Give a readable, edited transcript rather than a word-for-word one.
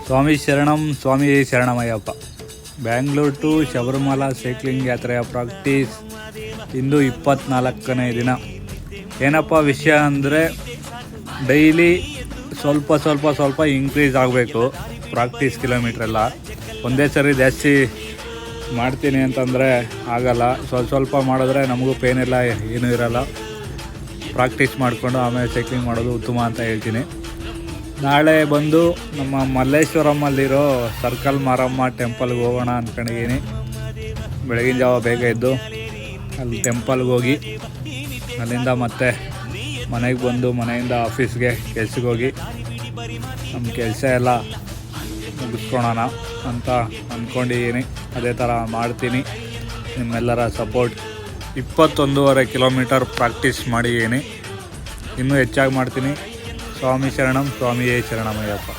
ಸ್ವಾಮಿ ಶರಣಂ ಸ್ವಾಮಿ ಶರಣಮಯ್ಯಪ್ಪ. Bangalore to Sabarimala cycling ಯಾತ್ರೆಯ ಪ್ರಾಕ್ಟೀಸ್ ಇಂದು 24ನೇ ದಿನ. ಏನಪ್ಪ ವಿಷಯ ಅಂದರೆ ಡೈಲಿ ಸ್ವಲ್ಪ ಇನ್ಕ್ರೀಸ್ ಆಗಬೇಕು ಪ್ರಾಕ್ಟೀಸ್ ಕಿಲೋಮೀಟ್ರೆಲ್ಲ. ಒಂದೇ ಸರಿ ಜಾಸ್ತಿ ಮಾಡ್ತೀನಿ ಅಂತಂದರೆ ಆಗಲ್ಲ. ಸ್ವಲ್ಪ ಮಾಡಿದ್ರೆ ನಮಗೂ ಪೇನೆಲ್ಲ ಏನೂ ಇರಲ್ಲ. ಪ್ರಾಕ್ಟೀಸ್ ಮಾಡಿಕೊಂಡು ಆಮೇಲೆ ಸೈಕ್ಲಿಂಗ್ ಮಾಡೋದು ಉತ್ತಮ ಅಂತ ಹೇಳ್ತೀನಿ. ನಾಳೆ ಬಂದು ನಮ್ಮ ಮಲ್ಲೇಶ್ವರಮಲ್ಲಿರೋ ಸರ್ಕಲ್ ಮಾರಮ್ಮ ಟೆಂಪಲ್ಗೆ ಹೋಗೋಣ ಅಂದ್ಕೊಂಡಿದ್ದೀನಿ. ಬೆಳಗಿನ ಜಾವ ಬೇಗ ಎದ್ದು ಅಲ್ಲಿ ಟೆಂಪಲ್ಗೆ ಹೋಗಿ ಅಲ್ಲಿಂದ ಮತ್ತೆ ಮನೆಗೆ ಬಂದು ಮನೆಯಿಂದ ಆಫೀಸ್ಗೆ ಕೆಲ್ಸಕ್ಕೆ ಹೋಗಿ ನಮ್ಮ ಕೆಲಸ ಎಲ್ಲ ಮುಗಿಸ್ಕೊಳೋಣ ಅಂತ ಅಂದ್ಕೊಂಡಿದ್ದೀನಿ. ಅದೇ ಥರ ಮಾಡ್ತೀನಿ. ನಿಮ್ಮೆಲ್ಲರ ಸಪೋರ್ಟ್. 21.5 ಕಿಲೋಮೀಟರ್ ಪ್ರಾಕ್ಟೀಸ್ ಮಾಡಿದ್ದೀನಿ. ಇನ್ನೂ ಹೆಚ್ಚಾಗಿ ಮಾಡ್ತೀನಿ. ಸ್ವಾಮಿ ಶರಣಂ ಸ್ವಾಮಿಯೇ ಶರಣಮಯ್ಯಪ್ಪ.